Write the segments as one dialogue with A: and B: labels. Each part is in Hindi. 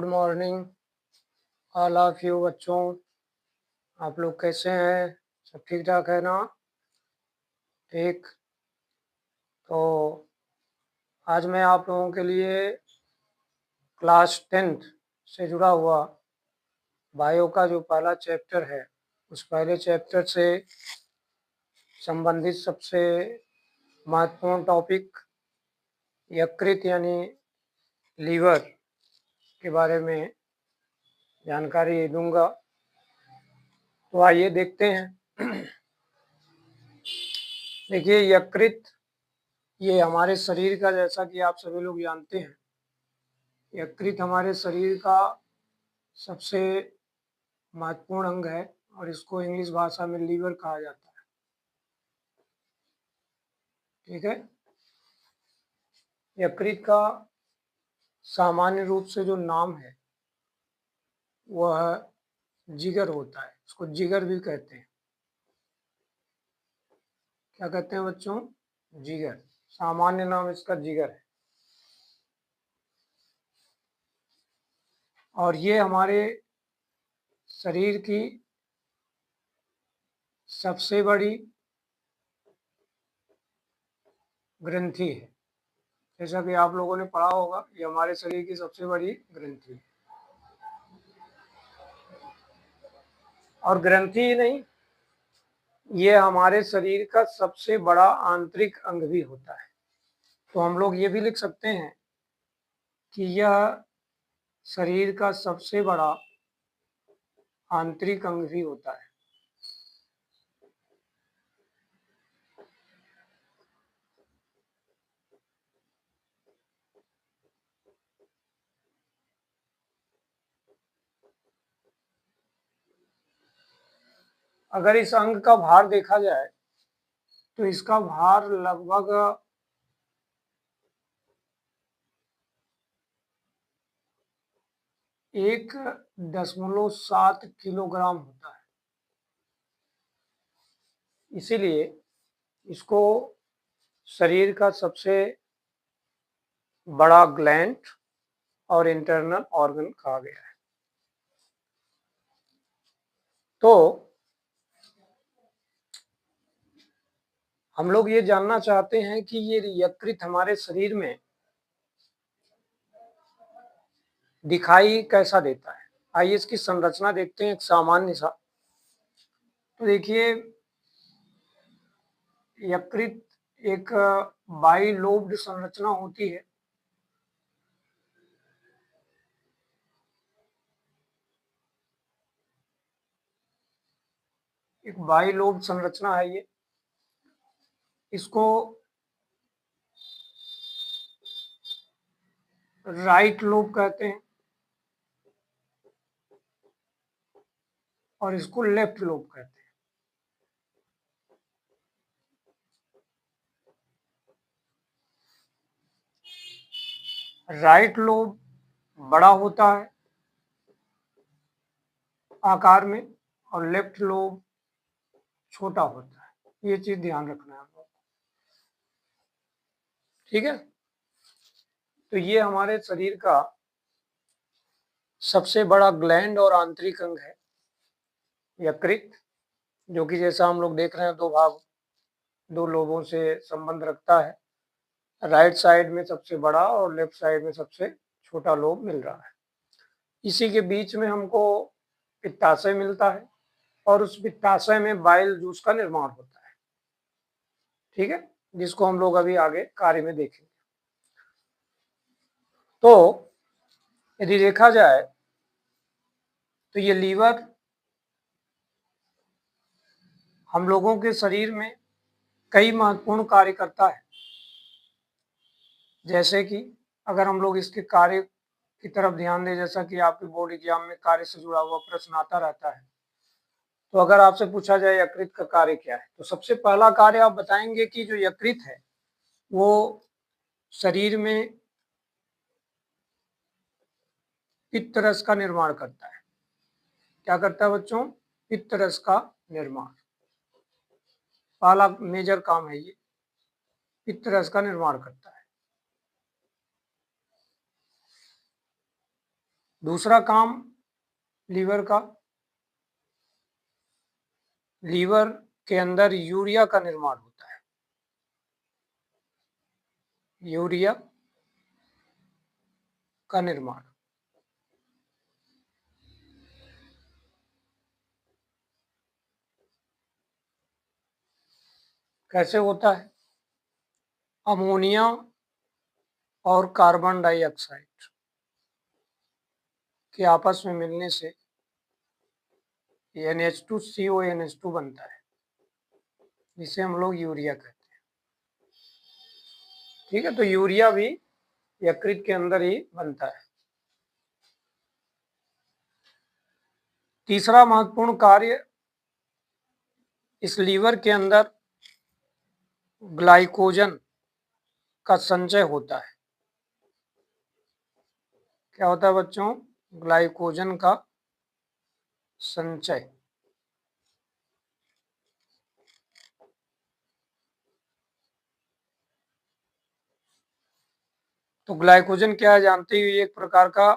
A: मॉर्निंग ऑल ऑफ यू बच्चों। आप लोग कैसे हैं? सब ठीक ठाक है ना? ठीक। तो आज मैं आप लोगों के लिए क्लास 10th से जुड़ा हुआ बायो का जो पहला चैप्टर है उस पहले चैप्टर से संबंधित सबसे महत्वपूर्ण टॉपिक यकृत यानी लीवर के बारे में जानकारी दूंगा। तो आइए देखते हैं। देखिए, यकृत ये हमारे शरीर का, जैसा कि आप सभी लोग जानते हैं, यकृत हमारे शरीर का सबसे महत्वपूर्ण अंग है और इसको इंग्लिश भाषा में लीवर कहा जाता है। ठीक है। यकृत का सामान्य रूप से जो नाम है वह जिगर होता है। इसको जिगर भी कहते हैं। क्या कहते हैं बच्चों? जिगर। सामान्य नाम इसका जिगर है। और ये हमारे शरीर की सबसे बड़ी ग्रंथि है। जैसा कि आप लोगों ने पढ़ा होगा, ये हमारे शरीर की सबसे बड़ी ग्रंथि है। और ग्रंथि ही नहीं, ये हमारे शरीर का सबसे बड़ा आंतरिक अंग भी होता है। तो हम लोग ये भी लिख सकते हैं कि यह शरीर का सबसे बड़ा आंतरिक अंग भी होता है। अगर इस अंग का भार देखा जाए तो इसका भार लगभग 1.7 किलोग्राम होता है। इसीलिए इसको शरीर का सबसे बड़ा ग्लैंड और इंटरनल ऑर्गन कहा गया है। तो हम लोग ये जानना चाहते हैं कि ये यकृत हमारे शरीर में दिखाई कैसा देता है। आइए इसकी संरचना देखते हैं, एक सामान्य सा। तो देखिए, यकृत एक बाइलोब्ड संरचना होती है। एक बाइलोब्ड संरचना है ये। इसको राइट लोब कहते हैं और इसको लेफ्ट लोब कहते हैं। राइट लोब बड़ा होता है आकार में और लेफ्ट लोब छोटा होता है। ये चीज ध्यान रखना है आप लोग। ठीक है। तो ये हमारे शरीर का सबसे बड़ा ग्लैंड और आंतरिक अंग है यकृत, जो कि जैसा हम लोग देख रहे हैं दो लोबों से संबंध रखता है। राइट साइड में सबसे बड़ा और लेफ्ट साइड में सबसे छोटा लोब मिल रहा है। इसी के बीच में हमको पित्ताशय मिलता है और उस पित्ताशय में बाइल जूस का निर्माण होता है। ठीक है, जिसको हम लोग अभी आगे कार्य में देखेंगे। तो यदि देखा जाए तो ये लीवर हम लोगों के शरीर में कई महत्वपूर्ण कार्य करता है। जैसे कि अगर हम लोग इसके कार्य की तरफ ध्यान दें, जैसा कि आपके बोर्ड एग्जाम में कार्य से जुड़ा हुआ प्रश्न आता रहता है, तो अगर आपसे पूछा जाए यकृत का कार्य क्या है, तो सबसे पहला कार्य आप बताएंगे कि जो यकृत है वो शरीर में पित्त रस का निर्माण करता है। क्या करता है बच्चों? पित्त रस का निर्माण। पहला मेजर काम है ये, पित्त रस का निर्माण करता है। दूसरा काम लीवर का, लीवर के अंदर यूरिया का निर्माण होता है। यूरिया का निर्माण कैसे होता है? अमोनिया और कार्बन डाइऑक्साइड के आपस में मिलने से NH2CONH2 बनता है, जिसे हम लोग यूरिया कहते हैं। ठीक है, तो यूरिया भी यकृत के अंदर ही बनता है। तीसरा महत्वपूर्ण कार्य इस लीवर के अंदर ग्लाइकोजन का संचय होता है। क्या होता है बच्चों? ग्लाइकोजन का संचय। तो ग्लाइकोजन क्या है जानते ही, एक प्रकार का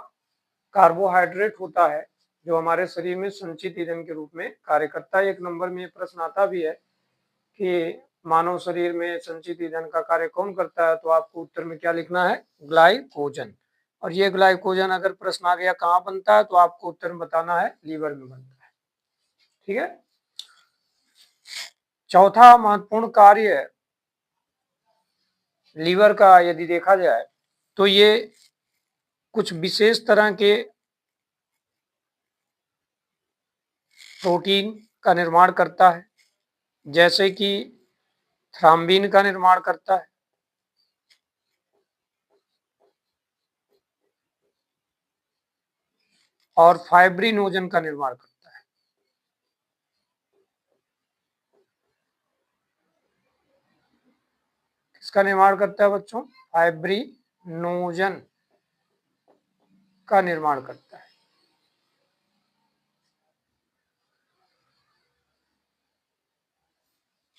A: कार्बोहाइड्रेट होता है जो हमारे शरीर में संचित ईंधन के रूप में कार्य करता है। एक नंबर में प्रश्न आता भी है कि मानव शरीर में संचित ईंधन का कार्य कौन करता है, तो आपको उत्तर में क्या लिखना है? ग्लाइकोजन। और ये ग्लाइकोजन अगर प्रश्न आ गया कहाँ बनता है, तो आपको उत्तर में बताना है लीवर में बनता है। ठीक है। चौथा महत्वपूर्ण कार्य लीवर का यदि देखा जाए तो ये कुछ विशेष तरह के प्रोटीन का निर्माण करता है, जैसे कि थ्राम्बिन का निर्माण करता है, और फाइब्रिनोजन का निर्माण करता है। किसका निर्माण करता है बच्चों? फाइब्रिनोजन का निर्माण करता है।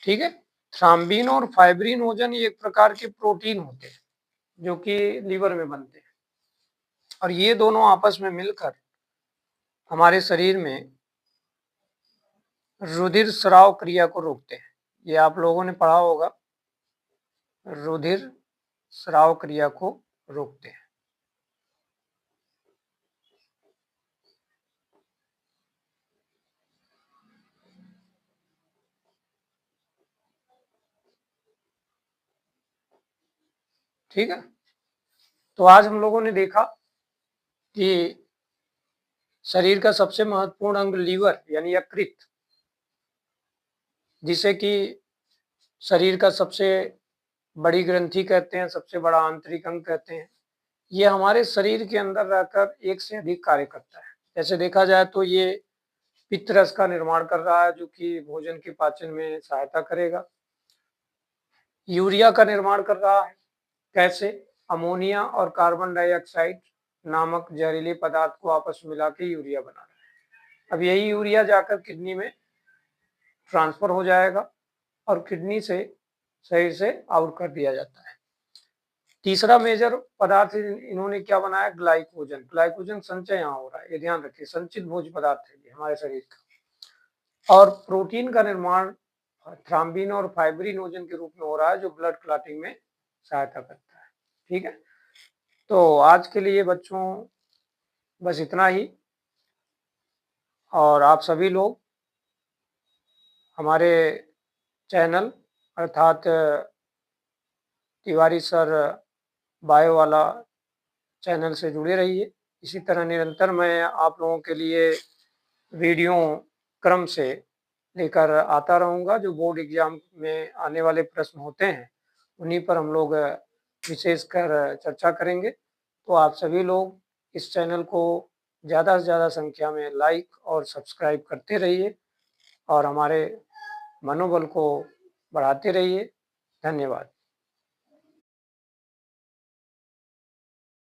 A: ठीक है। थ्राम्बिन और फाइब्रिनोजन ये एक प्रकार के प्रोटीन होते हैं जो कि लीवर में बनते हैं, और ये दोनों आपस में मिलकर हमारे शरीर में रुधिर स्राव क्रिया को रोकते हैं। ये आप लोगों ने पढ़ा होगा, रुधिर स्राव क्रिया को रोकते हैं। ठीक है। तो आज हम लोगों ने देखा कि शरीर का सबसे महत्वपूर्ण अंग लीवर यानी यकृत, जिसे कि शरीर का सबसे बड़ी ग्रंथि कहते हैं, सबसे बड़ा आंतरिक अंग कहते हैं, ये हमारे शरीर के अंदर रहकर एक से अधिक कार्य करता है। जैसे देखा जाए तो ये पित्त रस का निर्माण कर रहा है जो कि भोजन के पाचन में सहायता करेगा। यूरिया का निर्माण कर रहा है। कैसे? अमोनिया और कार्बन डाइऑक्साइड नामक जहरीले पदार्थ को आपस में मिला के यूरिया बना रहा है। अब यही यूरिया जाकर किडनी में ट्रांसफर हो जाएगा और किडनी से शरीर से आउट कर दिया जाता है। तीसरा मेजर पदार्थ इन्होंने क्या बनाया? ग्लाइकोजन। ग्लाइकोजन संचय यहाँ हो रहा है, ये ध्यान रखिए, संचित भोज्य पदार्थ है ये हमारे शरीर का। और प्रोटीन का निर्माण थ्राम्बिन और फाइब्रिनोजन के रूप में हो रहा है जो ब्लड क्लॉटिंग में सहायता करता है। ठीक है। तो आज के लिए बच्चों बस इतना ही, और आप सभी लोग हमारे चैनल अर्थात तिवारी सर बायो वाला चैनल से जुड़े रहिए। इसी तरह निरंतर मैं आप लोगों के लिए वीडियो क्रम से लेकर आता रहूँगा। जो बोर्ड एग्जाम में आने वाले प्रश्न होते हैं उन्हीं पर हम लोग विशेषकर चर्चा करेंगे। तो आप सभी लोग इस चैनल को ज़्यादा से ज़्यादा संख्या में लाइक और सब्सक्राइब करते रहिए और हमारे मनोबल को बढ़ाते रहिए। धन्यवाद।